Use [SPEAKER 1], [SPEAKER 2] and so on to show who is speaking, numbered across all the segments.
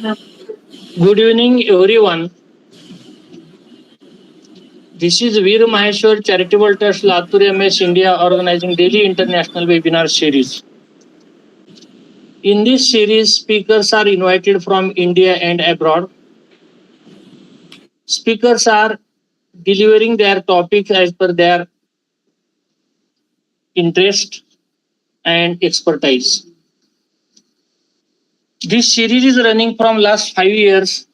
[SPEAKER 1] Good evening, everyone. This is Veer Maheshwar Charitable Trust Latur MS India organizing daily international webinar series. In this series, speakers are invited from India and abroad. Speakers are delivering their topics as per their interest and expertise. This series is running from last 5 years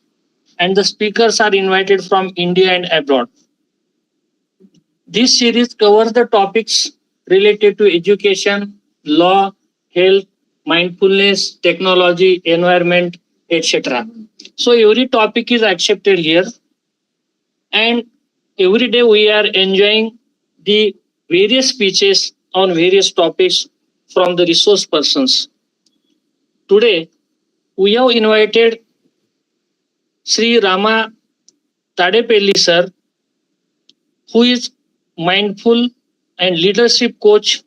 [SPEAKER 1] and the speakers are invited from India and abroad. This series covers the topics related to education, law, health, mindfulness, technology, environment, etc. So every topic is accepted here, and every day we are enjoying the various speeches on various topics from the resource persons. Today, we have invited Sri Rama Tadepalli sir, who is mindful and leadership coach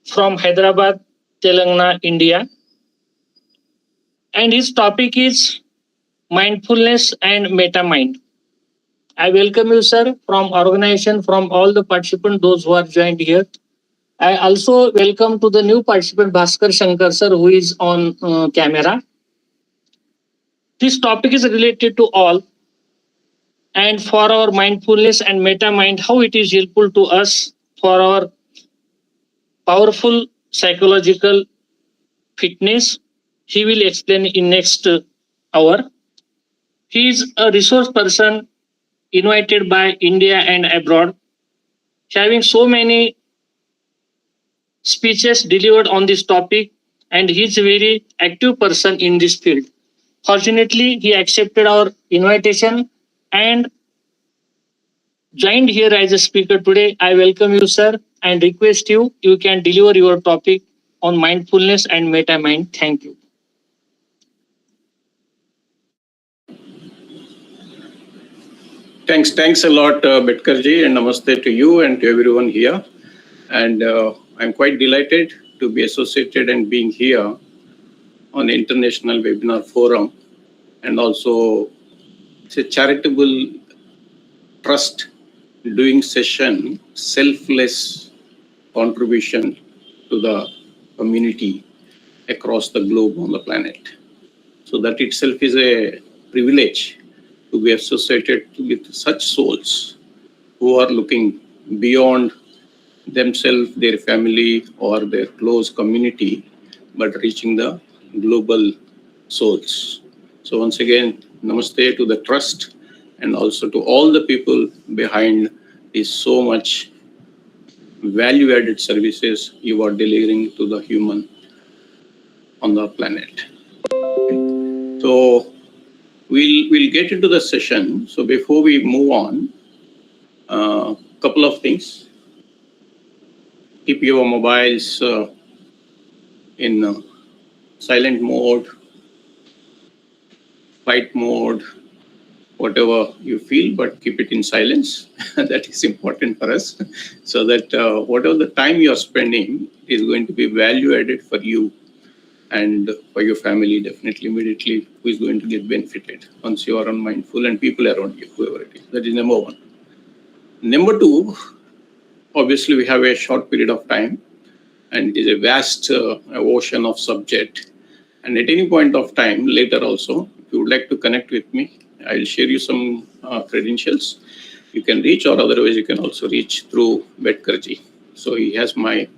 [SPEAKER 1] from Hyderabad, Telangana, India. And his topic is mindfulness and meta mind. I welcome you, sir, from organization, from all the participants, those who are joined here. I also welcome to the new participant, Bhaskar Shankar, sir, who is on camera. This topic is related to all, and for our mindfulness and meta mind, how it is helpful to us for our powerful psychological fitness. He will explain in next hour. He is a resource person invited by India and abroad, having so many speeches delivered on this topic, and he is a very active person in this field. Fortunately, he accepted our invitation and joined here as a speaker today. I welcome you, sir, and request you can deliver your topic on mindfulness and meta mind. Thank you.
[SPEAKER 2] Thanks a lot, BETKAR ji, and namaste to you and to everyone here. And I'm quite delighted to be associated and being here on the International Webinar Forum, and also it's a charitable trust doing session, selfless contribution to the community across the globe on the planet. So that itself is a privilege to be associated with such souls who are looking beyond themselves, their family, or their close community, but reaching the global souls. So once again, namaste to the trust and also to all the people behind this so much value-added services you are delivering to the human on the planet. Okay. So we'll get into the session. So before we move on, couple of things. Keep your mobiles in silent mode, flight mode, whatever you feel, but keep it in silence. That is important for us, so that whatever the time you are spending is going to be value added for you and for your family, definitely, immediately, who is going to get benefited once you are on mindful and people around you, whoever it is. That is number one. Number two, obviously, we have a short period of time, and it is a vast ocean of subject. And at any point of time, later also, if you would like to connect with me, I will share you some credentials. You can reach, or otherwise you can also reach through BETKAR ji. So he has my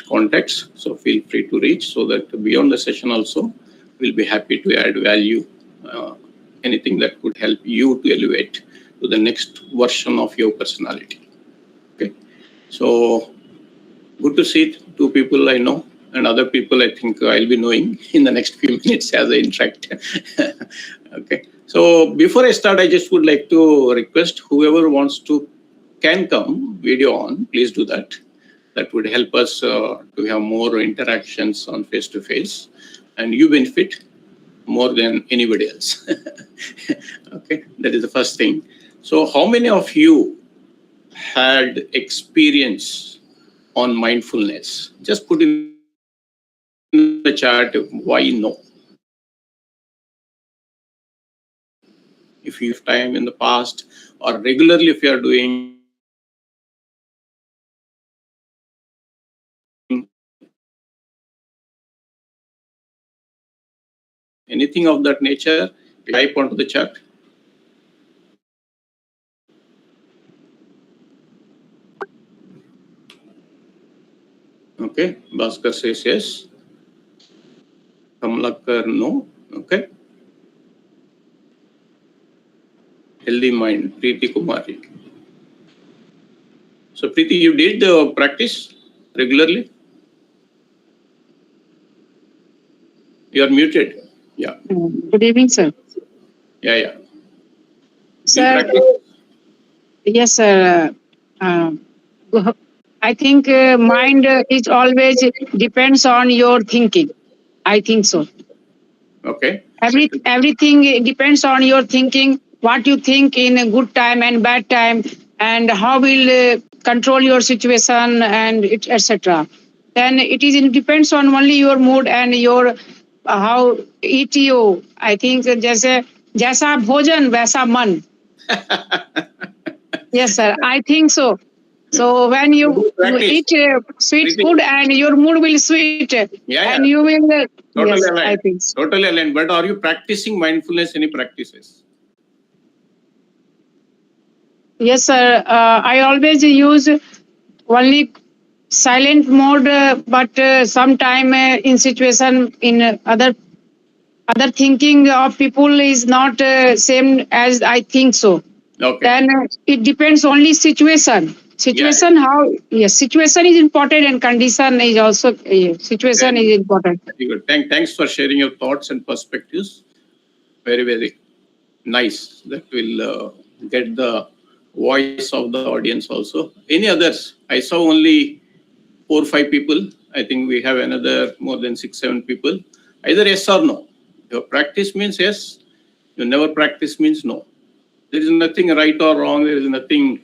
[SPEAKER 2] contacts, so feel free to reach, so that beyond the session also, we'll be happy to add value, anything that could help you to elevate to the next version of your personality. Okay, so good to see two people I know, and other people I think I'll be knowing in the next few minutes as I interact. Okay, so before I start, I just would like to request whoever wants to can come video on, please do that. That would help us to have more interactions on face-to-face, and you benefit more than anybody else. Okay, that is the first thing. So how many of you had experience on mindfulness? Just put in the chat why no. if you have time in the past, or regularly if you are doing anything of that nature, type onto the chat. Okay, Bhaskar says yes. Kamalakar, no. Okay. Healthy mind, Preeti Kumari. So, Preeti, you did practice regularly? You are muted. Yeah.
[SPEAKER 3] Good evening, sir.
[SPEAKER 2] Yeah, yeah. Do you
[SPEAKER 3] Sir,
[SPEAKER 2] practice?
[SPEAKER 3] yes, sir. I think mind is always depends on your thinking. I think so.
[SPEAKER 2] Okay.
[SPEAKER 3] Everything depends on your thinking. What you think in a good time and bad time, and how will control your situation and etc. Then it depends on only your mood and your how eat you. I think जैसे जैसा भोजन वैसा मन. Yes, sir. I think so. So when you
[SPEAKER 2] Practice.
[SPEAKER 3] eat sweet
[SPEAKER 2] Preeti.
[SPEAKER 3] food and your mood will sweet,
[SPEAKER 2] Yeah,
[SPEAKER 3] and
[SPEAKER 2] yeah.
[SPEAKER 3] you will.
[SPEAKER 2] Totally
[SPEAKER 3] Yes,
[SPEAKER 2] aligned.
[SPEAKER 3] I think so.
[SPEAKER 2] Totally aligned. But are you practicing mindfulness? Any practices?
[SPEAKER 3] Yes, sir. I always use only silent mode, but sometime in situation in other thinking of people is not same as I think so.
[SPEAKER 2] Okay.
[SPEAKER 3] Then it depends only situation. Situation how yes, situation is important and condition is also situation
[SPEAKER 2] Very
[SPEAKER 3] is
[SPEAKER 2] good.
[SPEAKER 3] important.
[SPEAKER 2] Very good. Thanks for sharing your thoughts and perspectives. Very, very nice. That will get the voice of the audience also. Any others? I saw only 4 or 5 people. I think we have another more than 6, 7 people. Either yes or no. Your practice means yes. You never practice means no. There is nothing right or wrong. There is nothing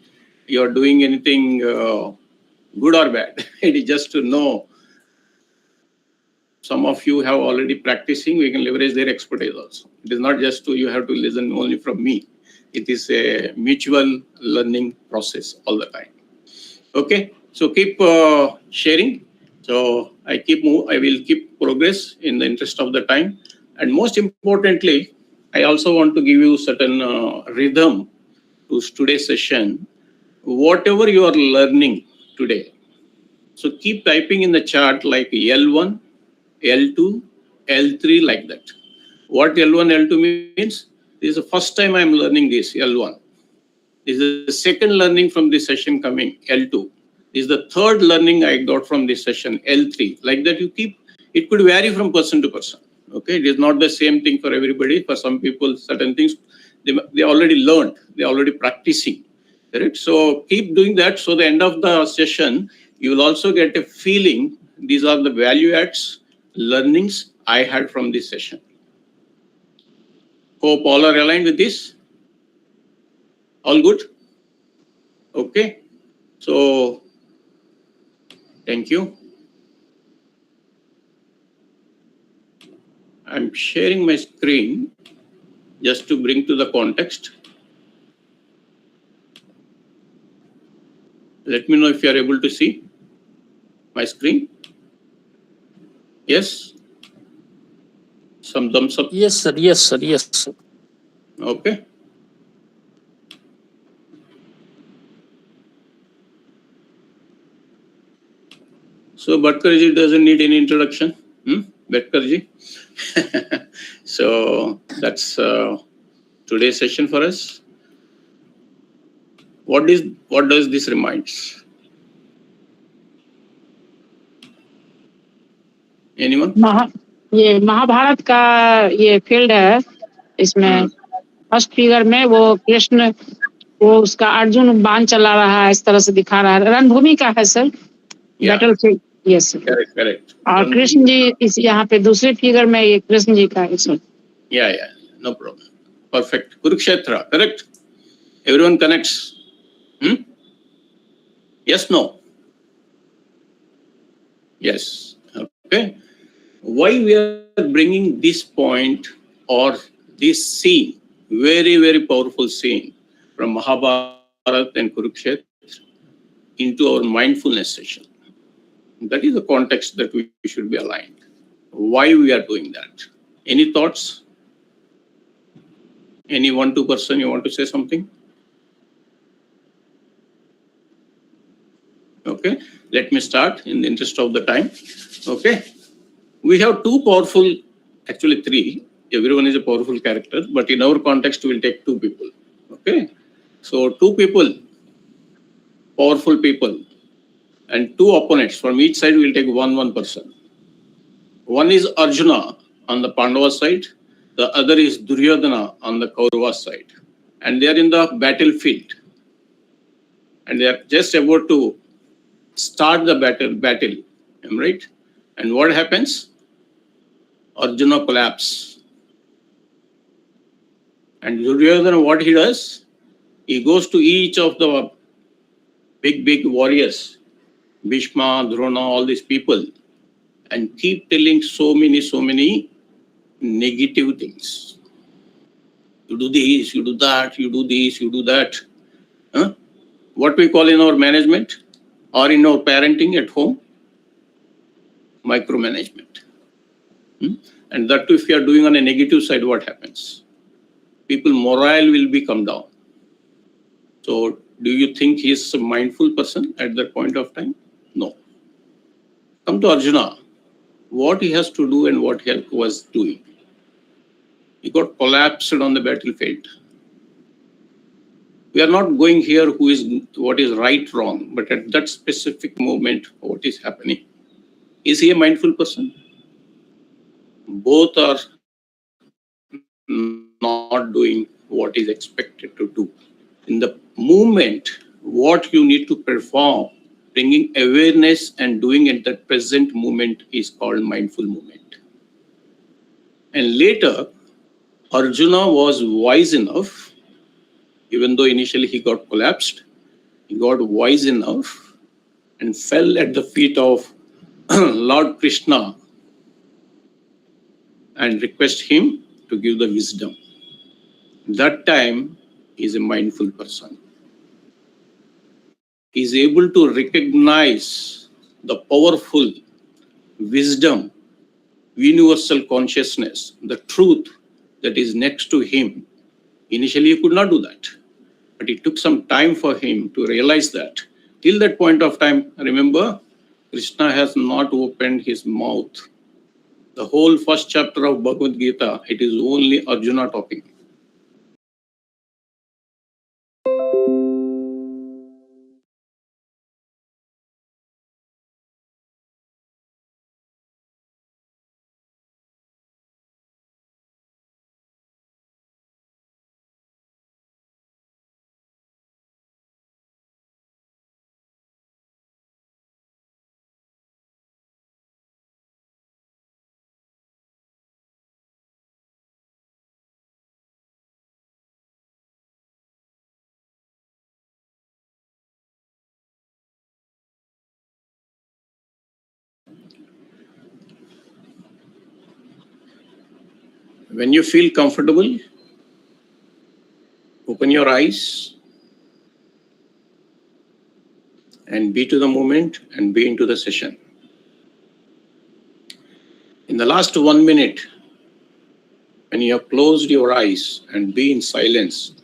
[SPEAKER 2] you are doing anything good or bad. It is just to know. Some of you have already practicing. We can leverage their expertise also. It is not just to you have to listen only from me. It is a mutual learning process all the time. Okay, so keep sharing. So I will keep progress in the interest of the time. And most importantly, I also want to give you certain rhythm to today's session. Whatever you are learning today, so keep typing in the chat like L1, L2, L3 like that. What L1, L2 means? This is the first time I am learning this L1. This is the second learning from this session coming L2. This is the third learning I got from this session L3. Like that you keep, it could vary from person to person. Okay, it is not the same thing for everybody. For some people, certain things they already learned, they already practicing. Correct? So keep doing that. So the end of the session, you will also get a feeling. These are the value adds, learnings I had from this session. Hope all are aligned with this. All good? Okay. So thank you. I'm sharing my screen just to bring to the context. Let me know if you are able to see my screen. Yes? Some thumbs up.
[SPEAKER 1] Yes, sir. Yes, sir. Yes, sir.
[SPEAKER 2] Okay. So Bhatkarji doesn't need any introduction. Bhatkarji. So that's today's session for us. What does this reminds? Anyone?
[SPEAKER 3] ये महाभारत का ये field है. इसमें first figure में वो कृष्ण वो उसका अर्जुन बाण चला रहा है, इस तरह से दिखा रहा है. रणभूमि का है sir.
[SPEAKER 2] Yeah.
[SPEAKER 3] Battle field. Yes.
[SPEAKER 2] Correct.
[SPEAKER 3] और कृष्ण जी इस यहाँ पे दूसरे फिगर में ये कृष्ण जी का इसमें.
[SPEAKER 2] Yeah. No problem. Perfect. Kurukshetra. Correct. Everyone connects. Yes, no? Yes. Okay. Why we are bringing this point or this scene Very, very powerful scene from Mahabharata and Kurukshetra into our mindfulness session. That is the context that we should be aligned. Why we are doing that? Any thoughts? Any 1-2 person you want to say something? Okay, let me start in the interest of the time. Okay, we have two powerful, actually three. Everyone is a powerful character, but in our context, we'll take two people. Okay, so two people, powerful people, and two opponents. From each side, we'll take one person. One is Arjuna on the Pandava side, the other is Duryodhana on the Kaurava side. And they are in the battlefield. And they are just about to start the battle, am I right? And what happens? Arjuna collapses. And Duryodhana, what he does? He goes to each of the big warriors, Bhishma, Drona, all these people, and keep telling so many negative things. You do this, you do that, you do this, you do that. Huh? What we call in our management or in our parenting at home, micromanagement. And that too, if you are doing on a negative side, what happens? People morale will be come down. So do you think he is a mindful person at that point of time? No. Come to Arjuna. What he has to do and what he was doing. He got collapsed on the battlefield. We are not going here who is what is right, wrong, but at that specific moment, what is happening? Is he a mindful person? Both are not doing what is expected to do. In the moment, what you need to perform, bringing awareness and doing at that present moment is called mindful moment. And later, Arjuna was wise enough, even though initially he got collapsed, he got wise enough and fell at the feet of Lord Krishna and request him to give the wisdom. That time he is a mindful person. He is able to recognize the powerful wisdom, universal consciousness, the truth that is next to him. Initially he could not do that, but it took some time for him to realize that. Till that point of time, remember, Krishna has not opened his mouth. The whole first chapter of Bhagavad Gita, it is only Arjuna talking. When you feel comfortable, open your eyes and be to the moment and be into the session. In the last 1 minute, when you have closed your eyes and be in silence,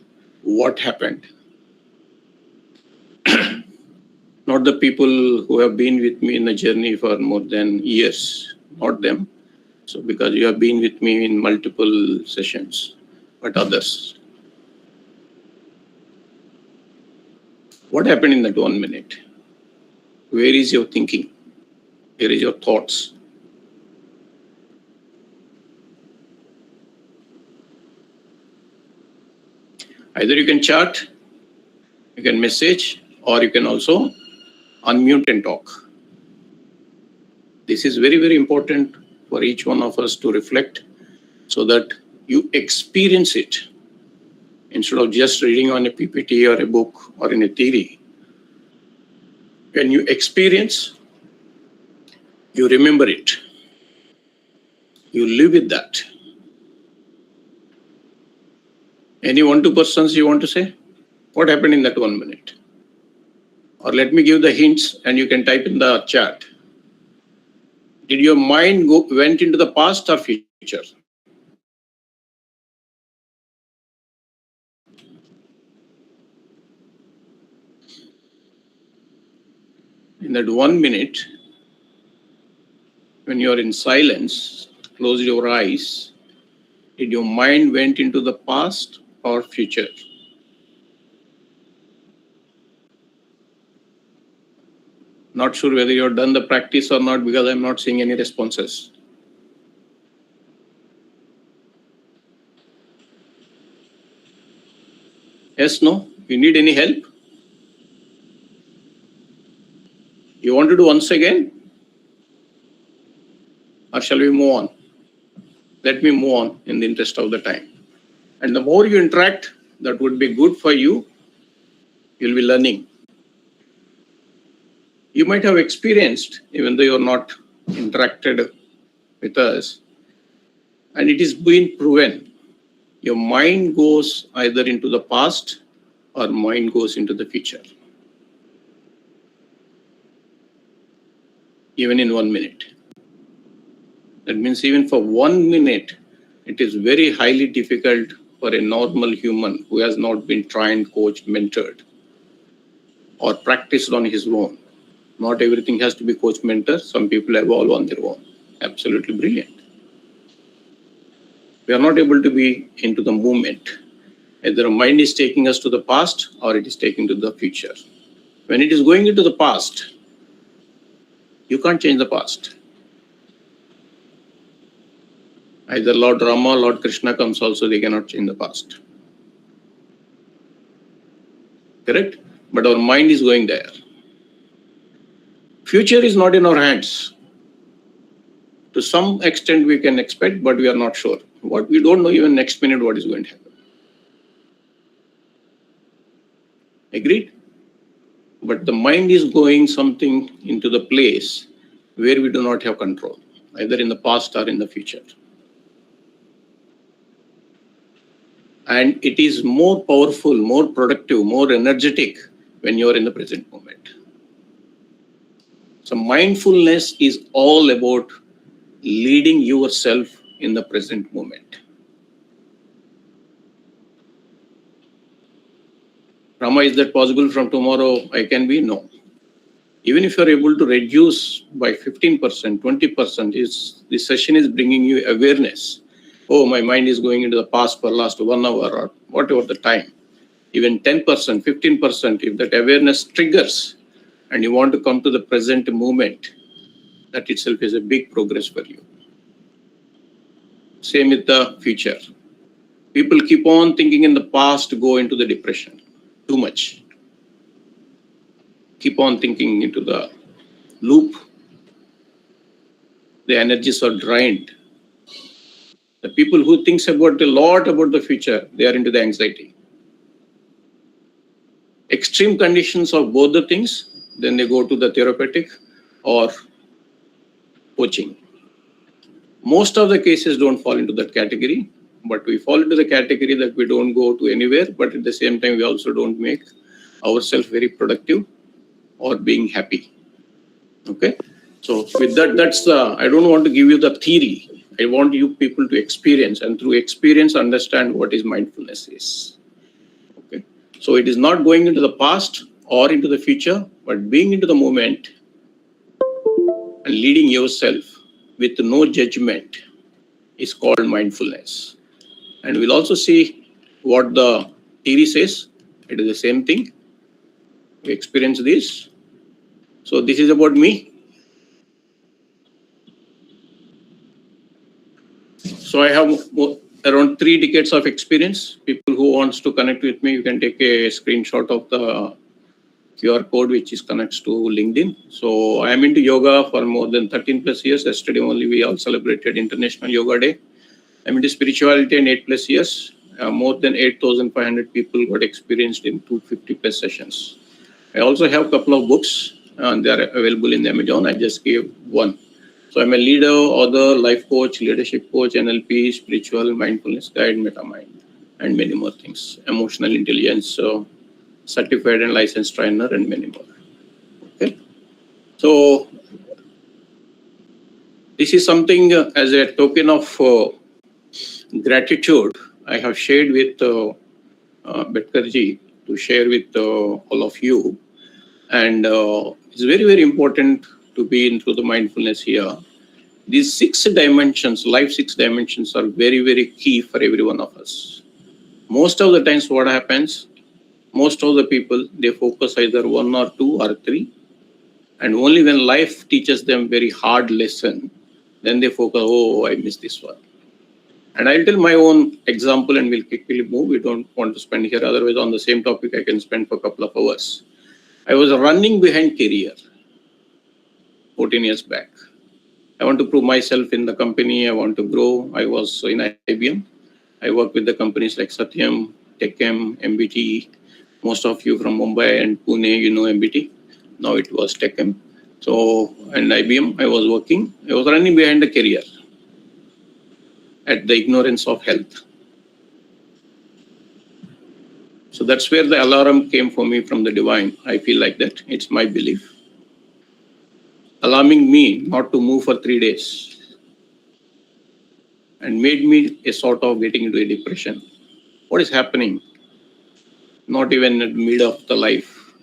[SPEAKER 2] what happened? Not the people who have been with me in the journey for more than years, not them. So because you have been with me in multiple sessions, but others. What happened in that 1 minute? Where is your thinking? Where is your thoughts? Either you can chat, you can message, or you can also unmute and talk. This is very important for each one of us to reflect so that you experience it instead of just reading on a PPT or a book or in a theory. When you experience, you remember it. You live with that. Any 1-2 persons you want to say? What happened in that 1 minute? Or let me give the hints and you can type in the chat. Did your mind went into the past or future? In that 1 minute, when you are in silence, close your eyes. Did your mind went into the past or future? Not sure whether you have done the practice or not because I'm not seeing any responses. Yes, no? You need any help? You want to do once again? Or shall we move on? Let me move on in the interest of the time. And the more you interact, that would be good for you. You'll be learning. You might have experienced, even though you're not interacted with us, and it is being proven. Your mind goes either into the past or mind goes into the future. Even in 1 minute. That means even for 1 minute, it is very highly difficult for a normal human who has not been trained, coached, mentored, or practiced on his own. Not everything has to be coach mentor. Some people evolve on their own. Absolutely brilliant. We are not able to be into the moment. Either the mind is taking us to the past or it is taking to the future. When it is going into the past, you can't change the past. Either Lord Rama or Lord Krishna comes also, they cannot change the past. Correct? But our mind is going there. Future is not in our hands. To some extent we can expect, but we are not sure. What we don't know even next minute what is going to happen. Agreed? But the mind is going something into the place where we do not have control, either in the past or in the future. And it is more powerful, more productive, more energetic when you are in the present moment. So mindfulness is all about leading yourself in the present moment. Rama, is that possible from tomorrow I can be? No. Even if you're able to reduce by 15%, 20%, this session is bringing you awareness. Oh, my mind is going into the past for last 1 hour or whatever the time. Even 10%, 15%, if that awareness triggers and you want to come to the present moment, that itself is a big progress for you. Same with the future. People keep on thinking in the past, go into the depression. Too much. Keep on thinking into the loop. The energies are drained. The people who thinks about a lot about the future, they are into the anxiety. Extreme conditions of both the things, then they go to the therapeutic or coaching. Most of the cases don't fall into that category, but we fall into the category that we don't go to anywhere, but at the same time, we also don't make ourselves very productive or being happy. Okay. So with that, I don't want to give you the theory. I want you people to experience, and through experience, understand what is mindfulness is. Okay. So it is not going into the past or into the future, but being into the moment and leading yourself with no judgment is called mindfulness. And we'll also see what the theory says. It is the same thing. We experience this. So this is about me. So I have around 3 decades of experience. People who wants to connect with me, you can take a screenshot of the QR code which is connects to LinkedIn. So I am into yoga for more than 13 plus years. Yesterday only we all celebrated International Yoga Day. I'm into spirituality in 8+ years. More than 8,500 people got experienced in 250 plus sessions. I also have a couple of books and they are available in Amazon. I just gave one. So I'm a leader, author, life coach, leadership coach, NLP, spiritual, mindfulness guide, MetaMind. and many more things. Emotional intelligence, certified and licensed trainer, and many more. Okay. So this is something as a token of gratitude I have shared with BETKAR ji to share with all of you. And it's very, very important to be into the mindfulness here. These 6 dimensions, life 6 dimensions, are very, very key for every one of us. Most of the times what happens, most of the people, they focus either 1 or 2 or 3. And only when life teaches them very hard lesson, then they focus, oh, I missed this one. And I'll tell my own example and we'll quickly move. We don't want to spend here. Otherwise, on the same topic, I can spend for a couple of hours. I was running behind career 14 years back. I want to prove myself in the company. I want to grow. I was in IBM. I worked with the companies like Satyam, TechM, MBT. Most of you from Mumbai and Pune, you know MBT. Now it was TechM. So, and IBM, I was working. I was running behind the career at the ignorance of health. So that's where the alarm came for me from the divine. I feel like that. It's my belief. Alarming me not to move for 3 days and made me a sort of getting into a depression. What is happening? Not even in the mid of the life,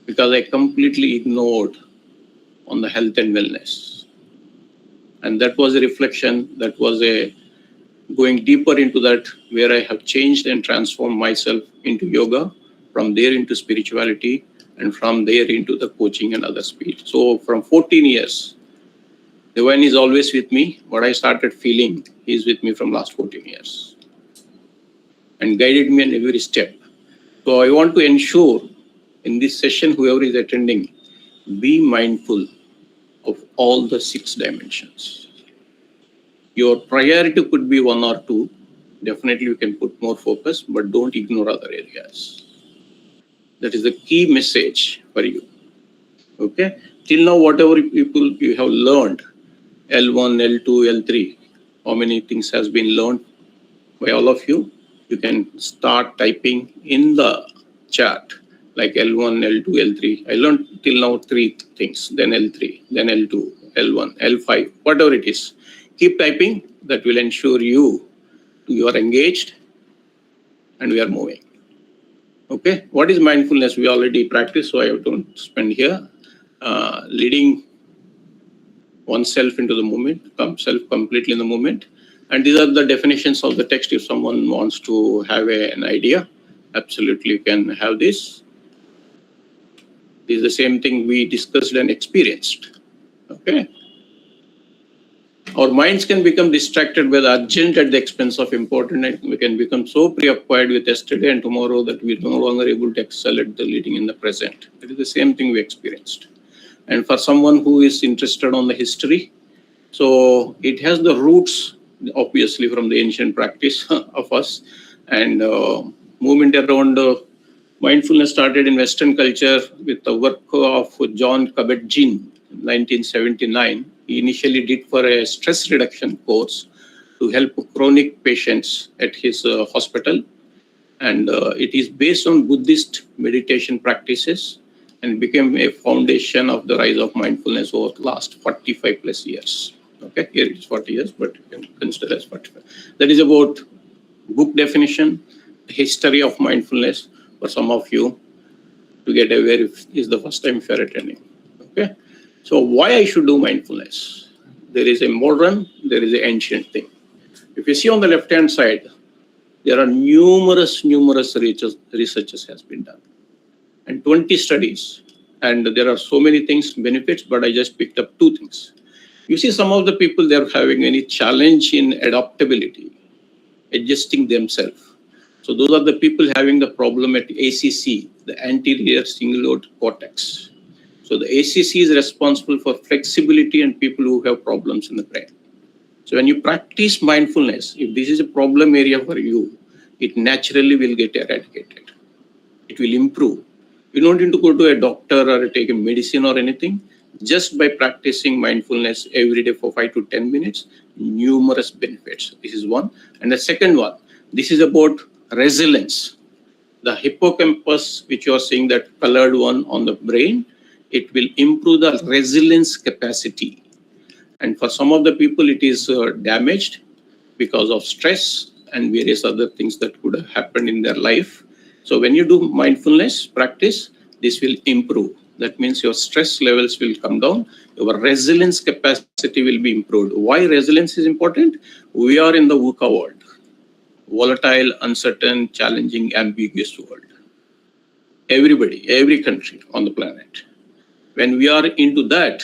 [SPEAKER 2] because I completely ignored on the health and wellness. And that was a reflection, that was a going deeper into that, where I have changed and transformed myself into yoga, from there into spirituality, and from there into the coaching and other speed. So from 14 years, divine is always with me. What I started feeling, he is with me from last 14 years and guided me in every step. So I want to ensure in this session, whoever is attending, be mindful of all the 6 dimensions. Your priority could be 1 or 2. Definitely you can put more focus, but don't ignore other areas. That is the key message for you. Okay. Till now, whatever people you have learned, L1, L2, L3, how many things has been learned by all of you? You can start typing in the chat like L1, L2, L3. I learned till now 3 things, then L3, then L2, L1, L5, whatever it is. Keep typing. That will ensure you are engaged and we are moving. Okay, what is mindfulness? We already practiced, so I don't spend here. Leading oneself into the moment, self completely in the moment. And these are the definitions of the text. If someone wants to have an idea, absolutely you can have this. This is the same thing we discussed and experienced. Okay. Our minds can become distracted by the urgent at the expense of important, and we can become so preoccupied with yesterday and tomorrow that we're no longer able to excel at the leading in the present. It is the same thing we experienced. And for someone who is interested on the history, so it has the roots, obviously, from the ancient practice of us. And movement around mindfulness started in Western culture with the work of John Kabat-Zinn in 1979. He initially did for a stress reduction course to help chronic patients at his hospital. And it is based on Buddhist meditation practices and became a foundation of the rise of mindfulness over the last 45 plus years. Okay, here it is 40 years, but you can consider as 45. That is about book definition, history of mindfulness for some of you to get aware if is the first time if you are attending. Okay. So why I should do mindfulness? There is a modern, there is an ancient thing. If you see on the left-hand side, there are numerous researches has been done and 20 studies. And there are so many things, benefits, but I just picked up 2 things. You see some of the people, they're having any challenge in adaptability, adjusting themselves. So those are the people having the problem at ACC, the anterior cingulate cortex. So the ACC is responsible for flexibility and people who have problems in the brain. So when you practice mindfulness, if this is a problem area for you, it naturally will get eradicated. It will improve. You don't need to go to a doctor or take a medicine or anything. Just by practicing mindfulness every day for 5 to 10 minutes, numerous benefits. This is one. And the second one, This is about resilience. The hippocampus, which you are seeing, that colored one on the brain, it will improve the resilience capacity. And for some of the people, it is damaged because of stress and various other things that could have happened in their life. So when you do mindfulness practice, this will improve. That means your stress levels will come down, your resilience capacity will be improved. Why resilience is important? We are in the VUCA world, volatile, uncertain, challenging, ambiguous world. Everybody, every country on the planet. When we are into that,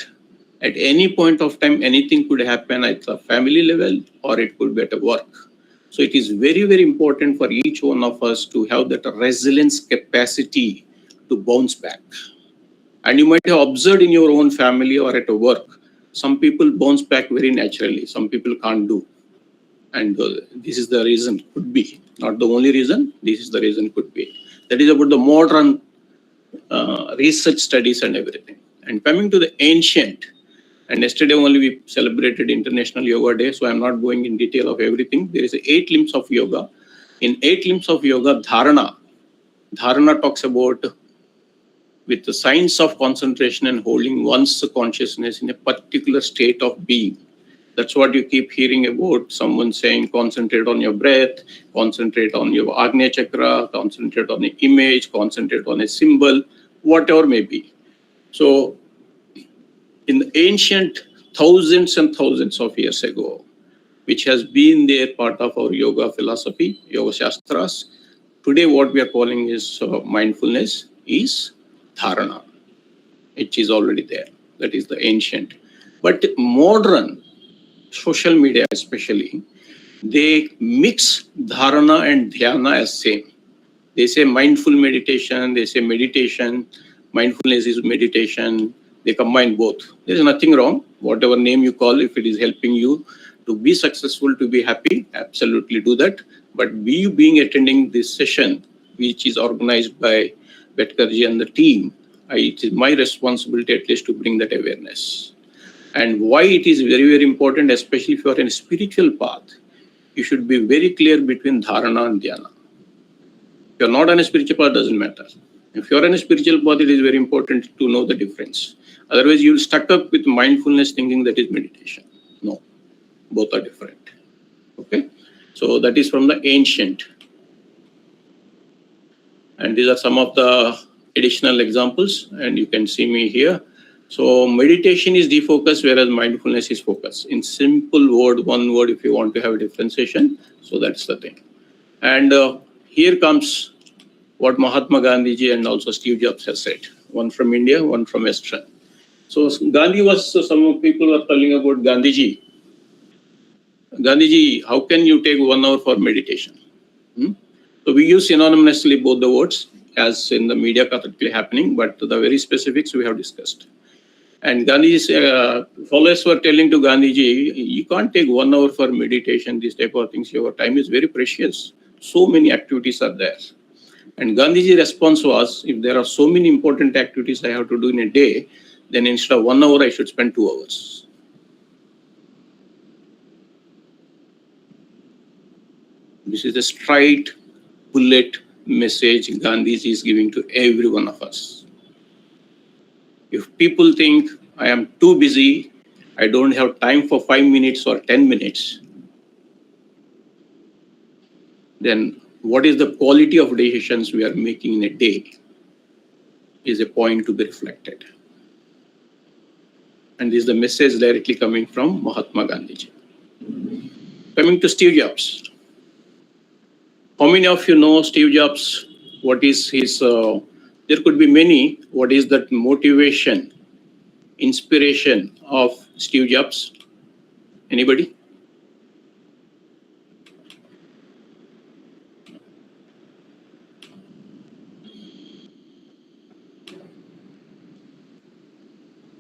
[SPEAKER 2] at any point of time, anything could happen at the family level or it could be at work. So it is very, very important for each one of us to have that resilience capacity to bounce back. And you might have observed in your own family or at work, some people bounce back very naturally, some people can't do. And this is the reason, could be. Not the only reason, this is the reason, could be. That is about the modern research studies and everything. And coming to the ancient, and yesterday only we celebrated International Yoga Day, so I'm not going in detail of everything. There is 8 limbs of yoga. In 8 limbs of yoga, dharana talks about with the science of concentration and holding one's consciousness in a particular state of being. That's what you keep hearing about, someone saying concentrate on your breath, concentrate on your Agnya chakra, concentrate on an image, concentrate on a symbol, whatever may be. So in the ancient thousands and thousands of years ago, which has been there part of our yoga philosophy, yoga shastras, today what we are calling is mindfulness is dharana, which is already there. That is the ancient. But modern social media especially, they mix dharana and dhyana as same. They say mindful meditation, they say meditation, mindfulness is meditation, they combine both. There is nothing wrong, whatever name you call, if it is helping you to be successful, to be happy, absolutely do that. But you being attending this session, which is organized by BETKAR and the team, it is my responsibility at least to bring that awareness. And why it is very, very important, especially if you are in a spiritual path, you should be very clear between dharana and dhyana. If you're not on a spiritual path, doesn't matter. If you're on a spiritual path, it is very important to know the difference. Otherwise, you'll stuck up with mindfulness thinking that is meditation. No, both are different. Okay, so that is from the ancient. And these are some of the additional examples, and you can see me here. So meditation is defocus, whereas mindfulness is focus. In simple word, one word, if you want to have a differentiation. So that's the thing. And here comes what Mahatma Gandhi ji and also Steve Jobs has said. One from India, one from Western. So Gandhi was, some people were telling about Gandhi ji. Gandhi ji, how can you take 1 hour for meditation? So we use synonymously both the words, as in the media currently happening, but the very specifics we have discussed. And Gandhi's followers were telling to Gandhiji, you can't take 1 hour for meditation, these type of things. Your time is very precious. So many activities are there. And Gandhiji's response was, if there are so many important activities I have to do in a day, then instead of 1 hour, I should spend 2 hours. This is a straight bullet message Gandhiji is giving to every one of us. If people think I am too busy, I don't have time for 5 minutes or 10 minutes, then what is the quality of decisions we are making in a day is a point to be reflected. And this is the message directly coming from Mahatma Gandhi. Coming to Steve Jobs. How many of you know Steve Jobs? What is his, there could be many, what is that motivation, inspiration of Steve Jobs? Anybody?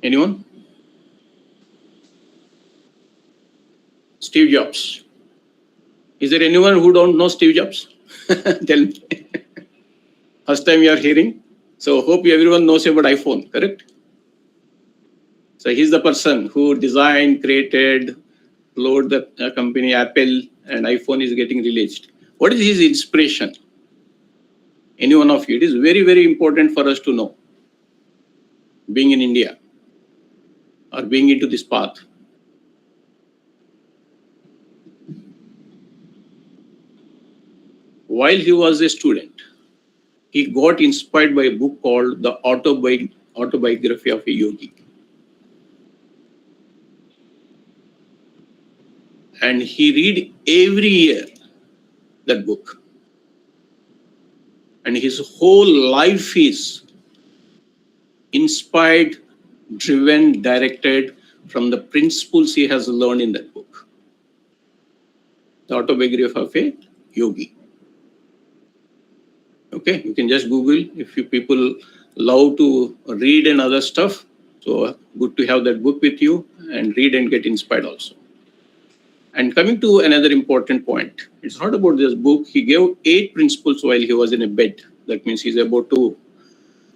[SPEAKER 2] Anyone? Steve Jobs. Is there anyone who don't know Steve Jobs? Tell me. First time you are hearing. So hope everyone knows about iPhone, correct? So he's the person who designed, created, load the company Apple, and iPhone is getting released. What is his inspiration? Any one of you? It is very, very important for us to know, being in India or being into this path. While he was a student, he got inspired by a book called The Autobiography of a Yogi. And he read every year that book. And his whole life is inspired, driven, directed from the principles he has learned in that book. The Autobiography of a Yogi. Okay, you can just Google if you people love to read and other stuff. So good to have that book with you and read and get inspired also. And coming to another important point, it's not about this book. He gave 8 principles while he was in a bed. That means he's about to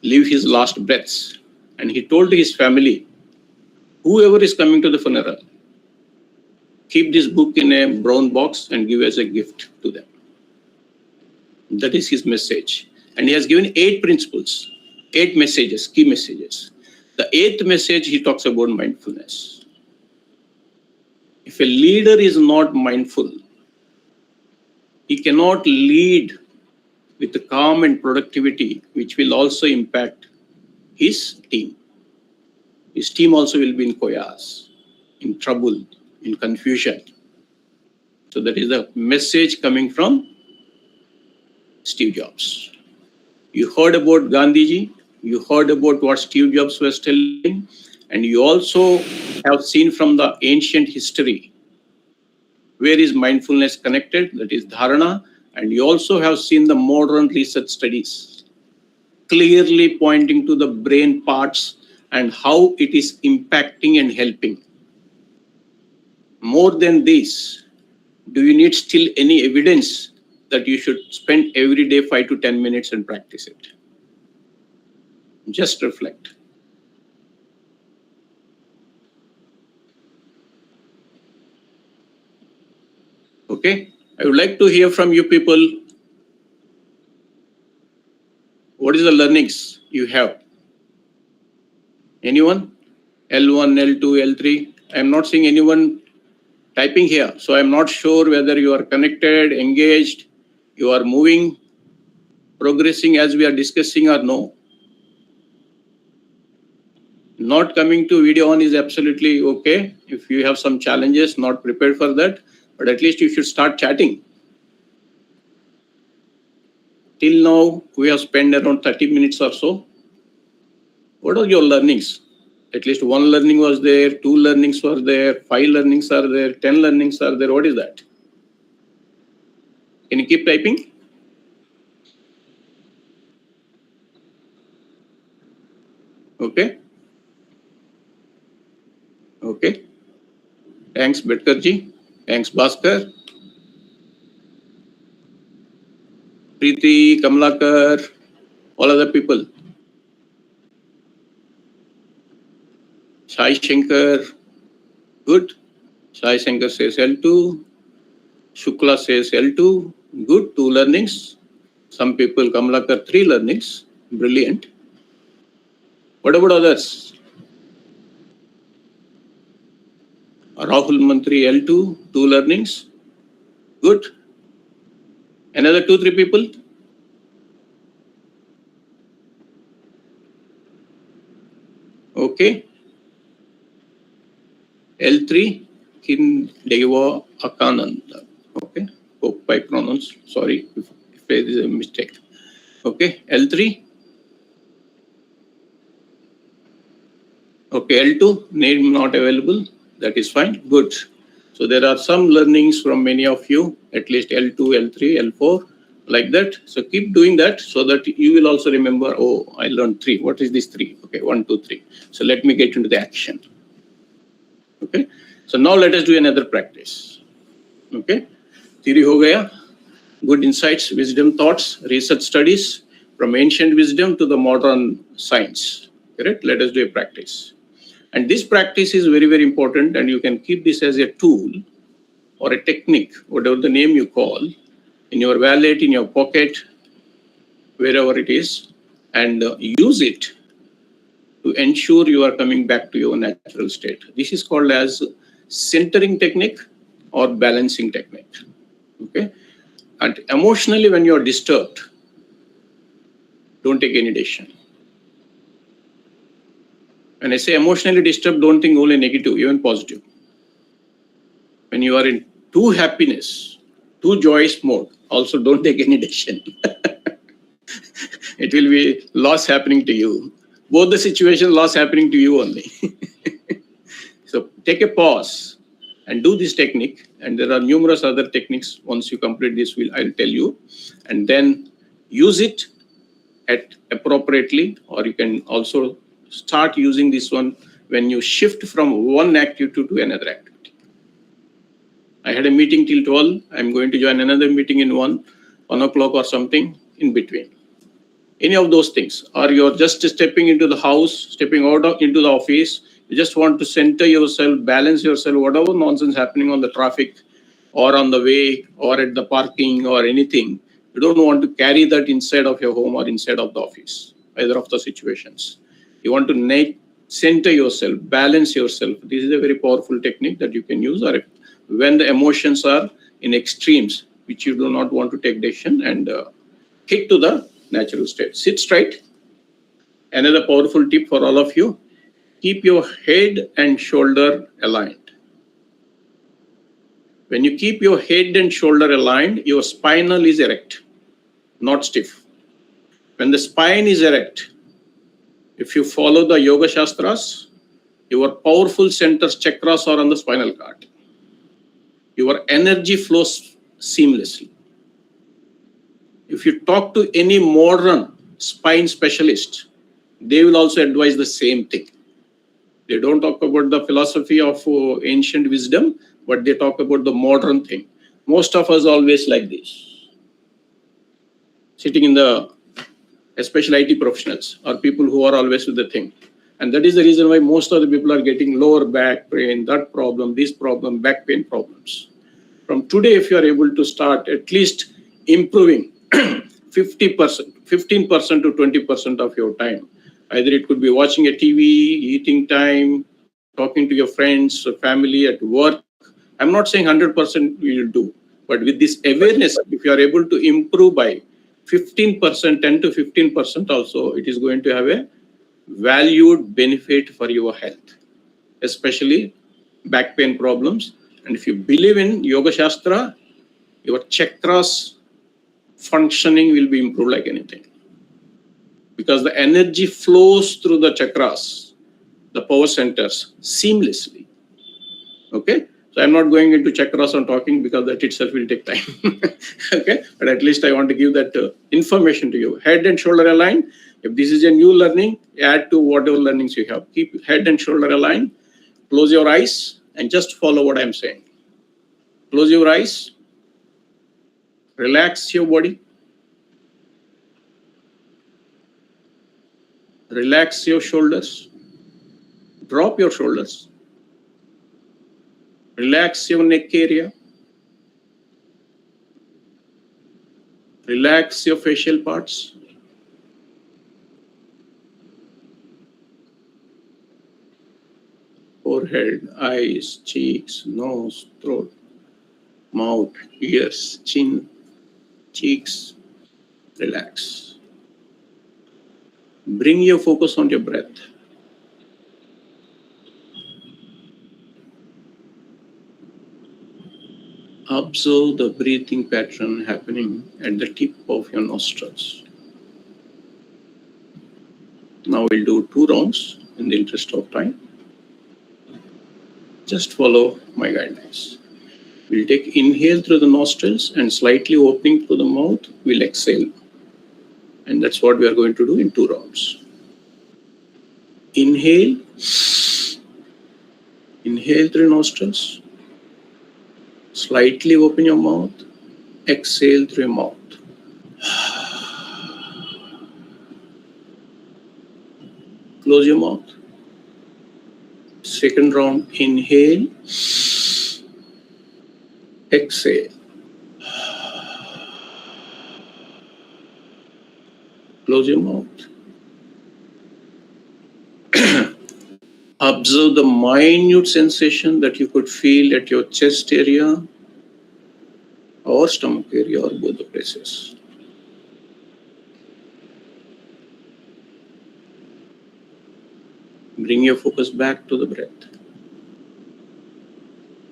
[SPEAKER 2] leave his last breaths. And he told his family, whoever is coming to the funeral, keep this book in a brown box and give as a gift to them. That is his message. And he has given 8 principles, 8 messages, key messages. The 8th message, he talks about mindfulness. If a leader is not mindful, he cannot lead with the calm and productivity, which will also impact his team. His team also will be in chaos, in trouble, in confusion. So that is the message coming from Steve Jobs. You heard about Gandhiji, you heard about what Steve Jobs was telling, and you also have seen from the ancient history where is mindfulness connected, that is dharana, and you also have seen the modern research studies clearly pointing to the brain parts and how it is impacting and helping. More than this, do you need still any evidence that you should spend every day 5 to 10 minutes and practice it? Just reflect. Okay, I would like to hear from you people. What is the learnings you have? Anyone? L1, L2, L3? I am not seeing anyone typing here. So I am not sure whether you are connected, engaged, you are moving, progressing as we are discussing or no. Not coming to video on is absolutely okay. If you have some challenges, not prepared for that, but at least you should start chatting. Till now, we have spent around 30 minutes or so. What are your learnings? At least 1 learning was there, 2 learnings were there, 5 learnings are there, 10 learnings are there. What is that? Can you keep typing? Okay. Okay. Thanks, BETKAR ji. Thanks, Bhaskar. Preeti, Kamlakar, all other people. Sai Shankar, good. Sai Shankar says L2. Shukla says L2, good, 2 learnings. Some people, Kamlakar, 3 learnings, brilliant. What about others? Rahul Mantri, L2, 2 learnings, good. Another 2-3 people? Okay. L3, Kin Deva Akananda. Okay. Hope I pronounce. Sorry if there is a mistake. Okay. L3. Okay. L2, name not available. That is fine. Good. So there are some learnings from many of you, at least L2, L3, L4, like that. So keep doing that so that you will also remember, oh, I learned 3. What is this 3? Okay, 1, 2, 3. So let me get into the action. Okay. So now let us do another practice. Okay. Theory ho gaya. Good insights, wisdom, thoughts, research studies from ancient wisdom to the modern science. Correct? Let us do a practice. And this practice is very, very important, and you can keep this as a tool or a technique, whatever the name you call, in your wallet, in your pocket, wherever it is, and use it to ensure you are coming back to your natural state. This is called as centering technique or balancing technique. Okay, and emotionally, when you are disturbed, don't take any decision. When I say emotionally disturbed, don't think only negative, even positive. When you are in too happiness, too joyous mode, also don't take any decision. It will be loss happening to you. Both the situation, loss happening to you only. So take a pause and do this technique. And there are numerous other techniques. Once you complete this, I'll tell you. And then use it appropriately, or you can also start using this one when you shift from one activity to another activity. I had a meeting till 12. I'm going to join another meeting in 1 o'clock or something in between. Any of those things, or you're just stepping into the house, stepping into the office, you just want to center yourself, balance yourself, whatever nonsense happening on the traffic or on the way or at the parking or anything. You don't want to carry that inside of your home or inside of the office, either of the situations. You want to center yourself, balance yourself. This is a very powerful technique that you can use, or when the emotions are in extremes, which you do not want to take decision, and kick to the natural state. Sit straight. Another powerful tip for all of you, keep your head and shoulder aligned. When you keep your head and shoulder aligned, your spinal is erect, not stiff. When the spine is erect, if you follow the yoga shastras, your powerful centers, chakras are on the spinal cord. Your energy flows seamlessly. If you talk to any modern spine specialist, they will also advise the same thing. They don't talk about the philosophy of ancient wisdom, but they talk about the modern thing. Most of us always like this. Sitting in especially IT professionals or people who are always with the thing. And that is the reason why most of the people are getting lower back pain, that problem, this problem, back pain problems. From today, if you are able to start at least improving 50%, 15% to 20% of your time, either it could be watching a TV, eating time, talking to your friends or family at work. I'm not saying 100% you will do, but with this awareness, if you are able to improve by 15%, 10 to 15% also, it is going to have a valued benefit for your health, especially back pain problems. And if you believe in Yoga Shastra, your chakras functioning will be improved like anything. Because the energy flows through the chakras, the power centers, seamlessly. Okay? So I'm not going into chakras and talking because that itself will take time. Okay? But at least I want to give that information to you. Head and shoulder aligned. If this is a new learning, add to whatever learnings you have. Keep head and shoulder aligned. Close your eyes and just follow what I'm saying. Close your eyes. Relax your body. Relax your shoulders. Drop your shoulders. Relax your neck area. Relax your facial parts. Forehead, eyes, cheeks, nose, throat, mouth, ears, chin, cheeks. Relax. Bring your focus on your breath. Observe the breathing pattern happening at the tip of your nostrils. Now we'll do 2 rounds in the interest of time. Just follow my guidelines. We'll take inhale through the nostrils and slightly opening through the mouth, we'll exhale. And that's what we are going to do in 2 rounds. Inhale. Inhale through nostrils. Slightly open your mouth. Exhale through your mouth. Close your mouth. Second round, inhale. Exhale. Close your mouth. Observe the minute sensation that you could feel at your chest area or stomach area or both the places. Bring your focus back to the breath.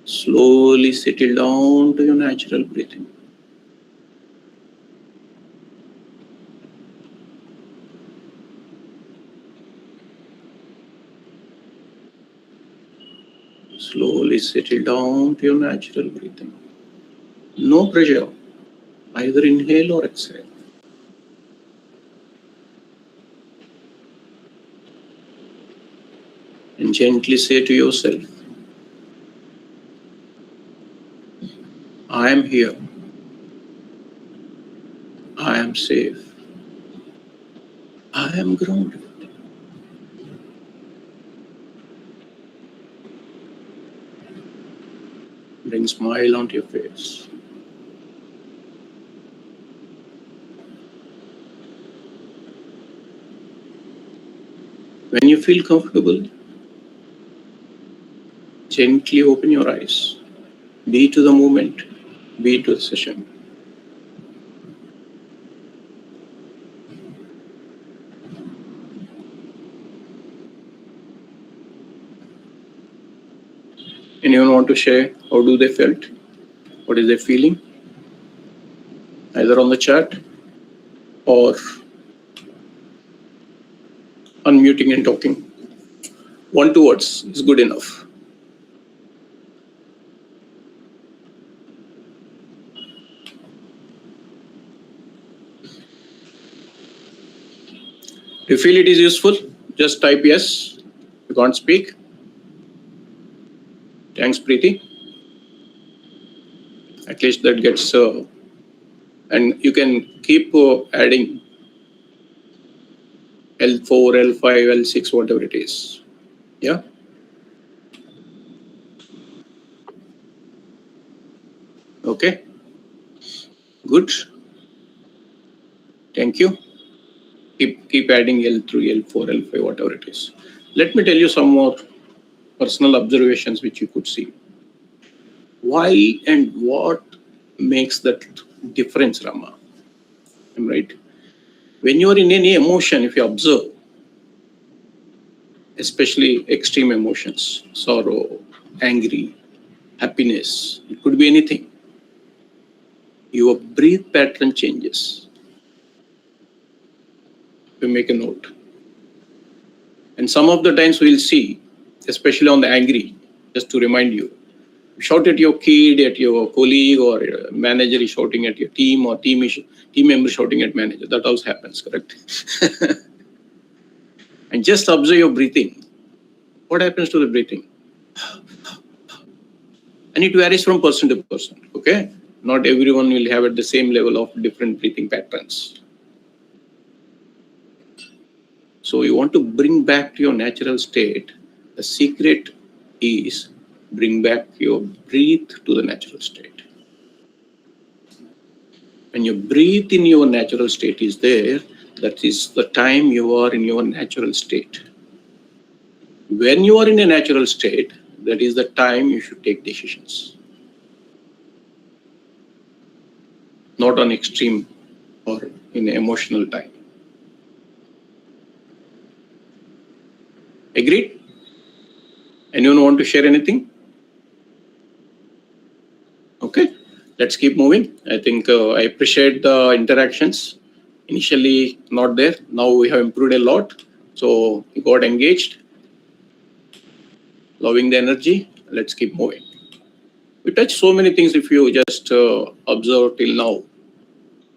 [SPEAKER 2] Slowly settle down to your natural breathing. Slowly settle down to your natural breathing. No pressure, either inhale or exhale. And gently say to yourself, I am here. I am safe. I am grounded. Bring smile onto your face. When you feel comfortable, gently open your eyes. Be to the moment, be to the session. Anyone want to share how do they felt? What is their feeling? Either on the chat or unmuting and talking. 1-2 words is good enough. If you feel it is useful, just type yes. You can't speak. Thanks, Preeti. At least that gets, and you can keep adding L4, L5, L6, whatever it is. Yeah. Okay. Good. Thank you. Keep adding L3, L4, L5, whatever it is. Let me tell you some more personal observations which you could see. Why and what makes that difference, Rama? I'm right. When you are in any emotion, if you observe, especially extreme emotions, sorrow, angry, happiness, it could be anything, your breath pattern changes. We make a note. And some of the times we'll see, especially on the angry, just to remind you, shout at your kid, at your colleague, or manager is shouting at your team, or team member shouting at manager. That also happens, correct? And just observe your breathing. What happens to the breathing? And it varies from person to person, okay? Not everyone will have at the same level of different breathing patterns. So you want to bring back to your natural state. The secret is bring back your breath to the natural state. When your breath in your natural state is there, that is the time you are in your natural state. When you are in a natural state, that is the time you should take decisions. Not on extreme or in emotional time. Agreed? Anyone want to share anything? Okay, let's keep moving. I think I appreciate the interactions. Initially not there. Now we have improved a lot. So you got engaged. Loving the energy. Let's keep moving. We touched so many things if you just observe till now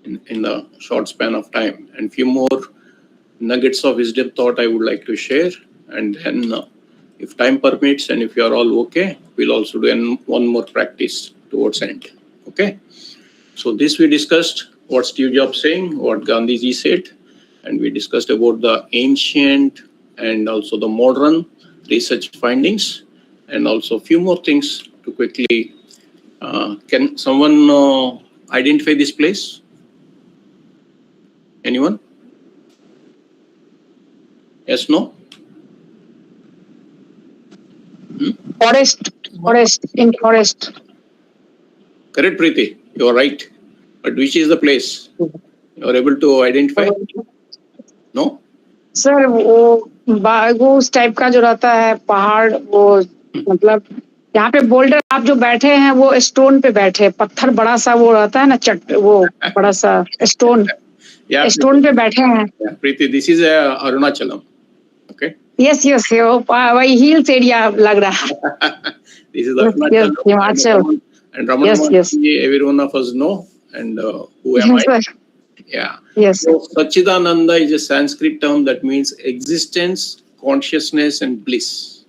[SPEAKER 2] in the short span of time. And few more nuggets of wisdom thought I would like to share. And then if time permits and if you are all okay, we'll also do one more practice towards end. Okay. So this we discussed what Steve Jobs saying, what Gandhiji said, and we discussed about the ancient and also the modern research findings, and also a few more things to quickly. Can someone identify this place? Anyone? Yes, no?
[SPEAKER 3] Forest, in forest.
[SPEAKER 2] Correct, Preeti. You are right. But which is the place? You are able to identify? No?
[SPEAKER 3] Sir वो उस type का जो रहता है पहाड़, वो मतलब यहाँ पे बोल्डर आप जो बैठे हैं वो स्टोन पे बैठे, पत्थर बड़ा सा वो रहता है ना, वो बड़ा सा स्टोन,
[SPEAKER 2] Yeah,
[SPEAKER 3] स्टोन पे बैठे हैं.
[SPEAKER 2] yeah, Preeti, this is Arunachalam. Okay.
[SPEAKER 3] Yes वही हिल्स एरिया लग रहा है.
[SPEAKER 2] This is
[SPEAKER 3] Yes,
[SPEAKER 2] Arunachalam.
[SPEAKER 3] Himachal.
[SPEAKER 2] And Rama,
[SPEAKER 3] Yes.
[SPEAKER 2] every one of us know. And who am
[SPEAKER 3] Yes,
[SPEAKER 2] I?
[SPEAKER 3] sir.
[SPEAKER 2] Yeah.
[SPEAKER 3] Yes.
[SPEAKER 2] So Satchidananda is a Sanskrit term that means existence, consciousness, and bliss.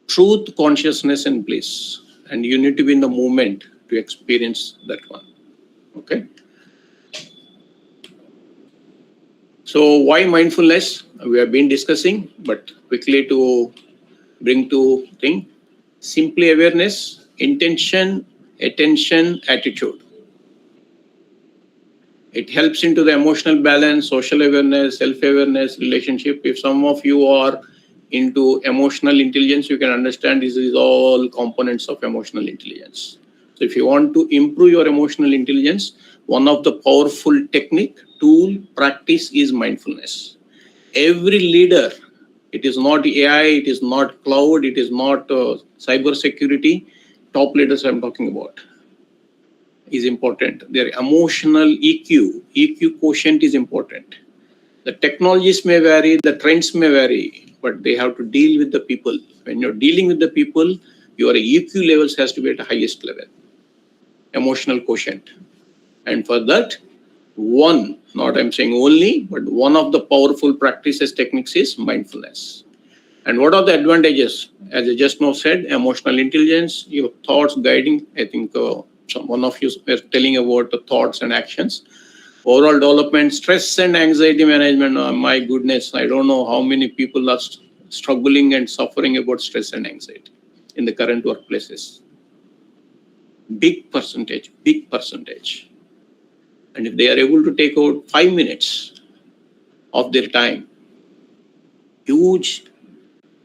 [SPEAKER 2] Truth, consciousness, and bliss. And you need to be in the moment to experience that one. Okay. So why mindfulness? We have been discussing, but quickly to bring to thing. Simply awareness, intention, attention, attitude. It helps into the emotional balance, social awareness, self-awareness, relationship. If some of you are into emotional intelligence, you can understand this is all components of emotional intelligence. So if you want to improve your emotional intelligence, one of the powerful technique, tool, practice is mindfulness. Every leader, it is not AI, it is not cloud, it is not cyber security, top leaders I'm talking about, is important. Their emotional EQ quotient is important. The technologies may vary, the trends may vary, but they have to deal with the people. When you're dealing with the people, your EQ levels has to be at the highest level, emotional quotient. And for that, one, not I'm saying only, but one of the powerful practices techniques is mindfulness. And what are the advantages? As I just now said, emotional intelligence, your thoughts guiding. I think one of you were telling about the thoughts and actions. Overall development, stress and anxiety management. Oh, my goodness, I don't know how many people are struggling and suffering about stress and anxiety in the current workplaces. Big percentage. And if they are able to take out 5 minutes of their time, huge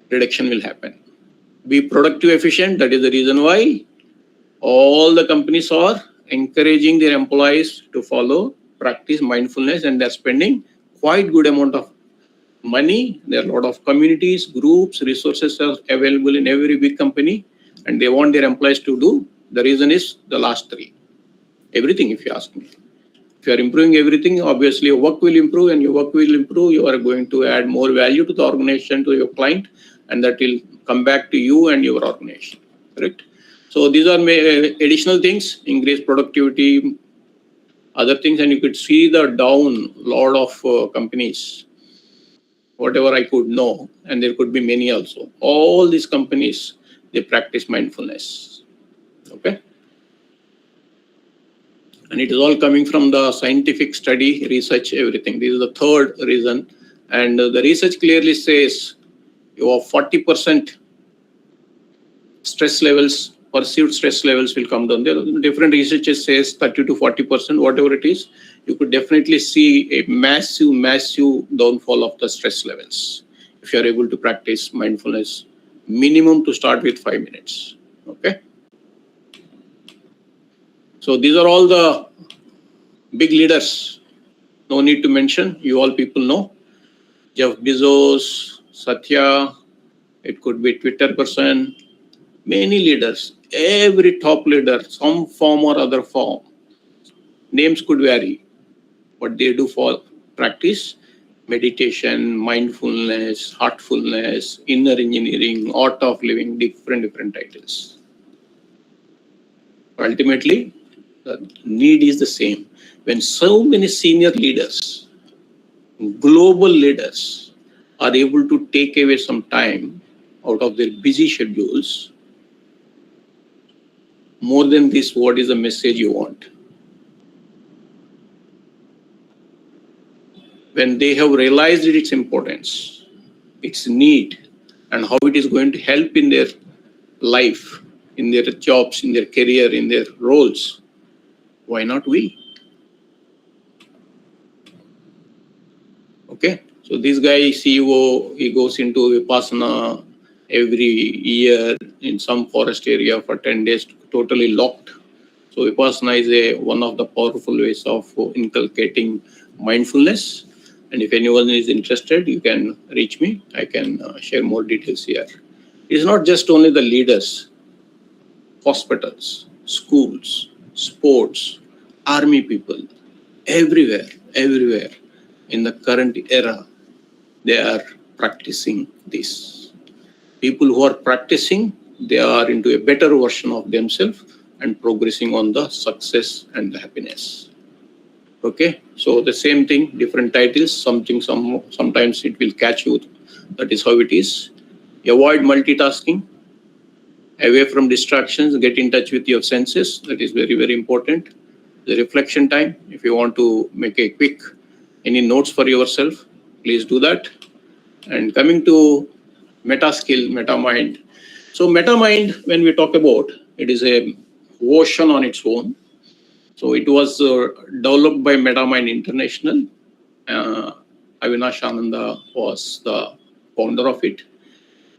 [SPEAKER 2] reduction will happen. Be productive, efficient. That is the reason why all the companies are encouraging their employees to follow, practice mindfulness, and they're spending quite good amount of money. There are a lot of communities, groups, resources are available in every big company, and they want their employees to do. The reason is the last three. Everything, if you ask me. If you are improving everything, obviously your work will improve, and your work will improve. You are going to add more value to the organization, to your client, and that will come back to you and your organization. Correct? So these are additional things, increase productivity, other things, and you could see the down lot of companies, whatever I could know, and there could be many also. All these companies, they practice mindfulness. Okay? And it is all coming from the scientific study, research, everything. This is the third reason. And the research clearly says you have 40% stress levels, perceived stress levels will come down. There are different researches says 30 to 40%, whatever it is, you could definitely see a massive downfall of the stress levels if you are able to practice mindfulness, minimum to start with 5 minutes. Okay. So these are all the big leaders. No need to mention, you all people know. Jeff Bezos, Satya, it could be Twitter person, many leaders, every top leader, some form or other form. Names could vary, but they do for practice, meditation, mindfulness, heartfulness, inner engineering, art of living, different titles. Ultimately, the need is the same. When so many senior leaders, global leaders are able to take away some time out of their busy schedules, more than this, what is the message you want? When they have realized its importance, its need, and how it is going to help in their life, in their jobs, in their career, in their roles, why not we? Okay, So this guy, CEO, he goes into Vipassana every year in some forest area for 10 days, totally locked. So Vipassana is one of the powerful ways of inculcating mindfulness. And if anyone is interested, you can reach me. I can share more details here. It's not just only the leaders, hospitals, schools, sports, army people, everywhere in the current era, they are practicing this. People who are practicing, they are into a better version of themselves and progressing on the success and the happiness. Okay, so the same thing, different titles, sometimes it will catch you. That is how it is. Avoid multitasking, away from distractions, get in touch with your senses. That is very, very important. The reflection time, if you want to make a quick, any notes for yourself, please do that. And coming to meta skill, meta mind. So meta mind, when we talk about, it is a ocean on its own. So it was developed by MetaMind International. Avinash Ananda was the founder of it.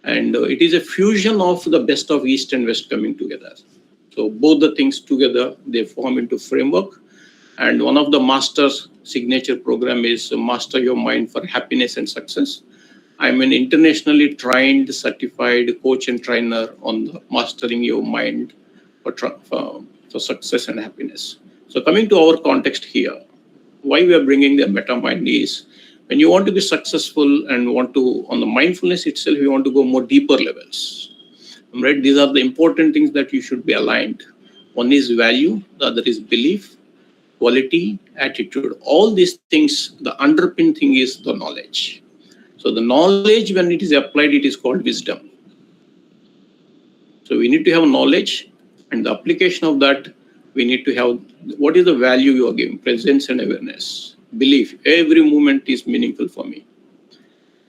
[SPEAKER 2] And it is a fusion of the best of East and West coming together. So both the things together, they form into framework. And one of the master's signature program is Master Your Mind for Happiness and Success. I'm an internationally trained, certified coach and trainer on mastering your mind for success and happiness. So coming to our context here, why we are bringing the meta mind is when you want to be successful and want to, on the mindfulness itself, you want to go more deeper levels. Right? These are the important things that you should be aligned. One is value, the other is belief, quality, attitude. All these things, the underpin thing is the knowledge. So the knowledge, when it is applied, it is called wisdom. So we need to have knowledge, and the application of that, we need to have what is the value you are giving, presence and awareness, belief. Every moment is meaningful for me.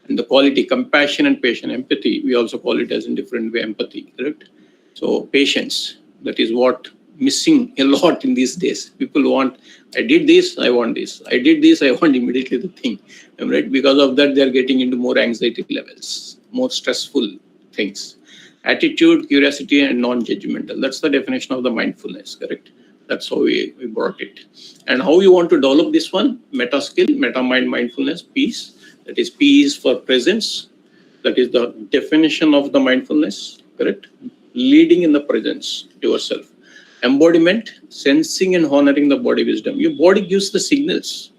[SPEAKER 2] And the quality, compassion and patience, empathy, we also call it as in different way, empathy, correct? So patience, that is what missing a lot in these days. People want, I did this, I want this. I did this, I want immediately the thing, right? Because of that, they're getting into more anxiety levels, more stressful things. Attitude, curiosity, and non-judgmental. That's the definition of the mindfulness, correct? That's how we brought it. And how you want to develop this one? Meta skill, meta mind, mindfulness, peace. That is peace for presence. That is the definition of the mindfulness, correct? Leading in the presence yourself. Embodiment, sensing and honoring the body wisdom. Your body gives the signals.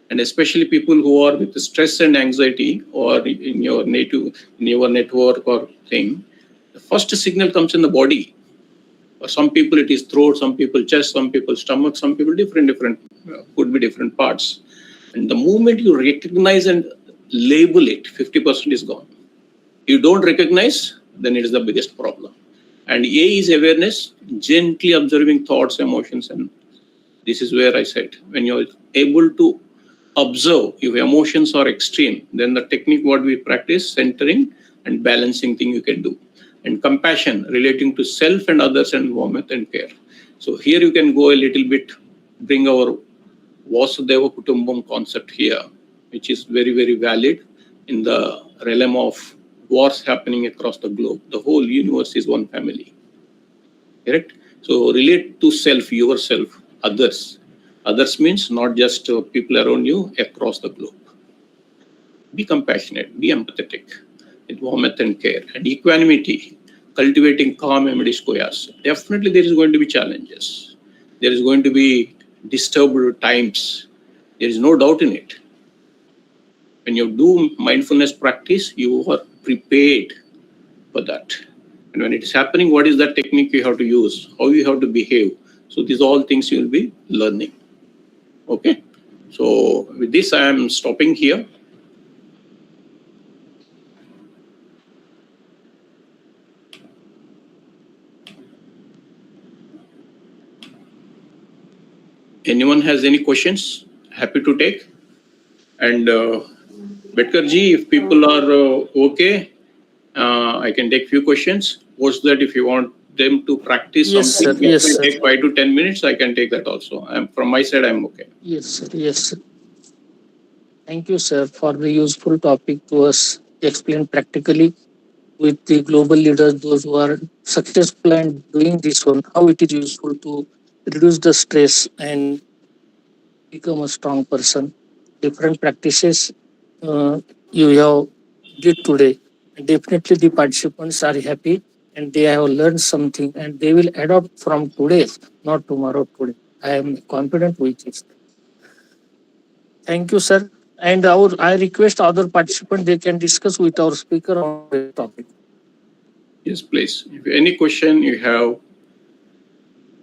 [SPEAKER 2] And especially people who are with stress and anxiety or in your network or thing, the first signal comes in the body. For some people it is throat, some people chest, some people stomach, some people different, could be different parts. And the moment you recognize and label it, 50% is gone. You don't recognize, then it is the biggest problem. And A is awareness, gently observing thoughts, emotions, and this is where I said, when you're able to observe if emotions are extreme, then the technique what we practice, centering and balancing thing you can do. And compassion relating to self and others and warmth and care. So here you can go a little bit, bring our Vasudeva Kutumbam concept here, which is very, very valid in the realm of wars happening across the globe. The whole universe is one family, correct? So relate to self, yourself, others. Others means not just people around you, across the globe. Be compassionate, be empathetic, with warmth and care. And equanimity, cultivating calm amidst chaos. Definitely there is going to be challenges. There is going to be disturbed times. There is no doubt in it. When you do mindfulness practice, you are prepared for that. And when it is happening, what is that technique you have to use? How you have to behave? So these are all things you will be learning. Okay. So with this, I am stopping here. Anyone has any questions? Happy to take. And BETKAR ji, if people are okay, I can take few questions. Post that if you want them to practice something,
[SPEAKER 1] Yes,
[SPEAKER 2] take 5 to 10 minutes. I can take that also. From my side, I'm okay.
[SPEAKER 1] Yes, sir. Yes, sir. Thank you, sir, for the useful topic to us. Explain practically with the global leaders, those who are successful and doing this one, how it is useful to reduce the stress and become a strong person. Different practices you have did today. Definitely, the participants are happy and they have learned something and they will adopt from today, not tomorrow. Today, I am confident with this. Thank you, sir. And I request other participants they can discuss with our speaker on today's topic.
[SPEAKER 2] Yes, please. If any question you have,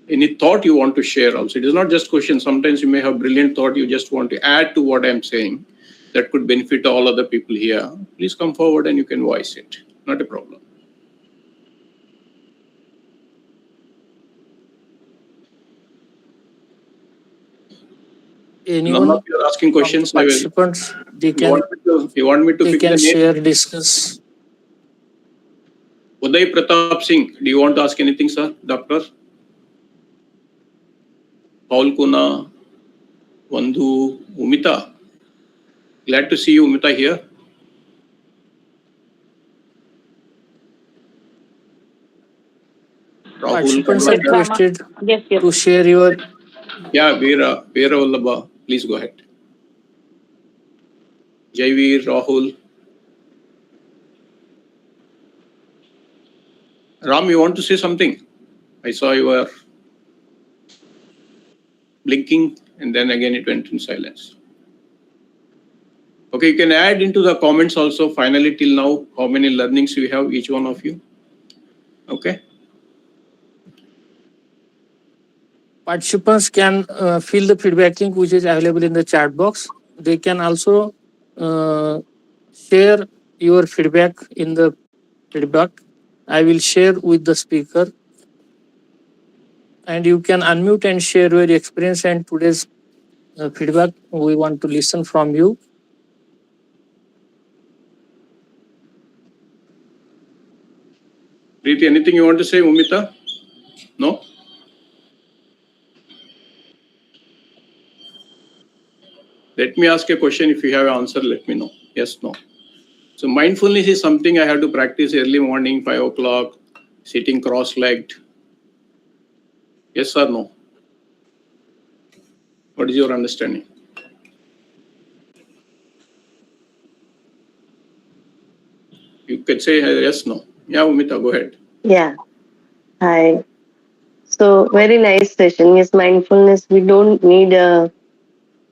[SPEAKER 2] any thought you want to share also, it is not just question. Sometimes you may have brilliant thought you just want to add to what I'm saying that could benefit all other people here. Please come forward and you can voice it. Not a problem. None
[SPEAKER 1] Anyone
[SPEAKER 2] of you are asking
[SPEAKER 1] from the
[SPEAKER 2] questions. I will.
[SPEAKER 1] participants they
[SPEAKER 2] You want me to
[SPEAKER 1] they
[SPEAKER 2] pick the
[SPEAKER 1] can
[SPEAKER 2] name?
[SPEAKER 1] share, discuss.
[SPEAKER 2] Uday Pratap Singh, do you want to ask anything, sir? Doctor? Paul Kuna, Vandhu, Umita. Glad to see you, Umita, here. Rahul,
[SPEAKER 1] Participants are
[SPEAKER 4] Yes, Rama.
[SPEAKER 1] requested
[SPEAKER 4] Yes, yes.
[SPEAKER 1] to share your.
[SPEAKER 2] yeah, Veera Vallabha, please go ahead. Jaiveer, Rahul. Ram, you want to say something? I saw you were blinking and then again it went in silence. Okay, you can add into the comments also finally till now how many learnings you have, each one of you. Okay.
[SPEAKER 1] Participants can fill the feedback link which is available in the chat box. They can also uh, share your feedback in the feedback. I will share with the speaker, and you can unmute and share your experience and today's feedback. We want to listen from you.
[SPEAKER 2] Preeti, anything you want to say, Umita? No? Let me ask a question. If you have an answer, let me know. Yes, no. So mindfulness is something I have to practice early morning, 5 o'clock, sitting cross-legged. Yes or no? What is your understanding? You could say yes, no. Yeah, Umita, go ahead.
[SPEAKER 5] Yeah. Hi. So very nice session. Yes, mindfulness. We don't need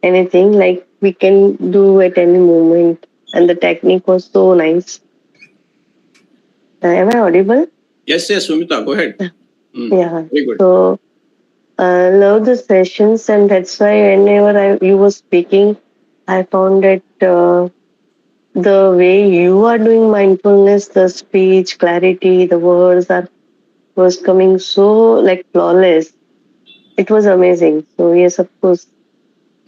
[SPEAKER 5] anything. Like we can do at any moment, and the technique was so nice. Am I audible?
[SPEAKER 2] Yes, Umita, go ahead.
[SPEAKER 5] Yeah.
[SPEAKER 2] Very good.
[SPEAKER 5] So love the sessions, and that's why whenever you were speaking, I found that the way you are doing mindfulness, the speech clarity, the words are was coming so like flawless. It was amazing. So yes, of course,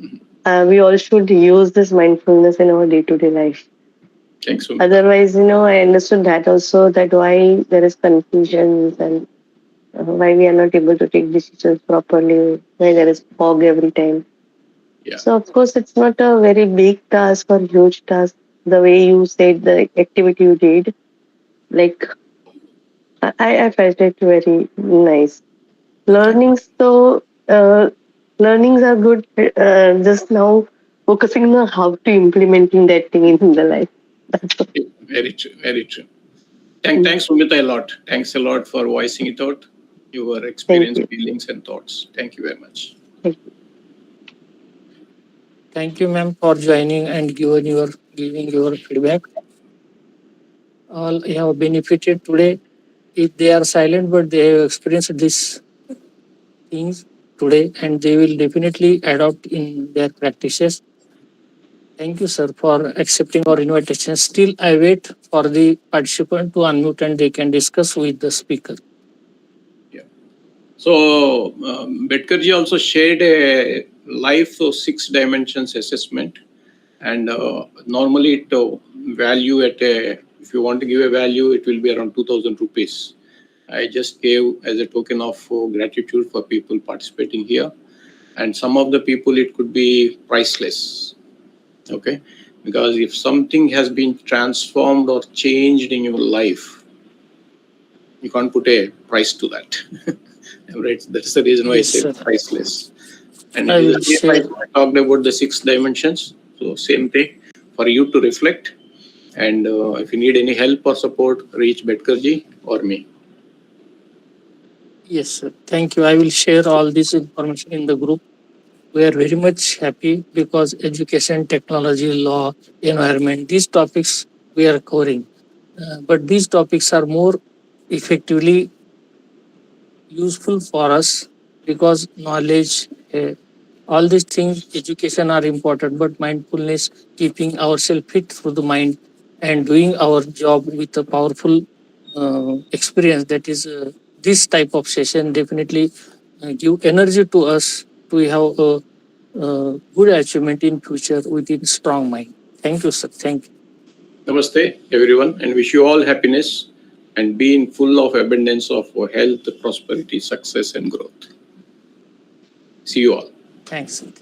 [SPEAKER 5] we all should use this mindfulness in our day-to-day life.
[SPEAKER 2] Thanks, Umita.
[SPEAKER 5] Otherwise, I understood that also that why there is confusion and why we are not able to take decisions properly, why there is fog every time.
[SPEAKER 2] Yeah.
[SPEAKER 5] So of course, it's not a very big task or huge task. The way you said the activity you did, like I felt it very nice. Learnings, so learnings are good. Just now focusing on how to implementing that thing in the life. That's all.
[SPEAKER 2] Very true. Very true. Thanks, Umita, a lot. Thanks a lot for voicing it out, your experience,
[SPEAKER 5] you.
[SPEAKER 2] feelings, and thoughts. Thank you very much.
[SPEAKER 5] Thank you.
[SPEAKER 1] Thank you, ma'am, for joining and giving your feedback. All have benefited today. If they are silent, but they have experienced these things today, and they will definitely adopt in their practices. Thank you, sir, for accepting our invitation. Still, I wait for the participant to unmute and they can discuss with the speaker.
[SPEAKER 2] Yeah. So, BETKAR also shared a life 6 dimensions assessment, and normally it value at a, if you want to give a value, it will be around 2,000 rupees. I just gave as a token of gratitude for people participating here, and some of the people it could be priceless. Okay, because if something has been transformed or changed in your life, you can't put a price to that. Right? That's the reason why I
[SPEAKER 1] Yes,
[SPEAKER 2] say
[SPEAKER 1] sir.
[SPEAKER 2] priceless. And
[SPEAKER 1] I
[SPEAKER 2] it is
[SPEAKER 1] will
[SPEAKER 2] again
[SPEAKER 1] share.
[SPEAKER 2] like I talked about the 6 dimensions. So same thing for you to reflect. And if you need any help or support, reach Betkarji or me.
[SPEAKER 1] Yes, sir. Thank you. I will share all this information in the group. We are very much happy because education, technology, law, environment, these topics we are covering. But these topics are more effectively useful for us because knowledge, all these things, education are important, but mindfulness, keeping ourselves fit through the mind and doing our job with a powerful experience, that is this type of session definitely give energy to us to have a good achievement in future within strong mind. Thank you, sir. Thank you.
[SPEAKER 2] Namaste, everyone, and wish you all happiness and be in full of abundance of health, prosperity, success, and growth. See you all.
[SPEAKER 1] Thanks, sir.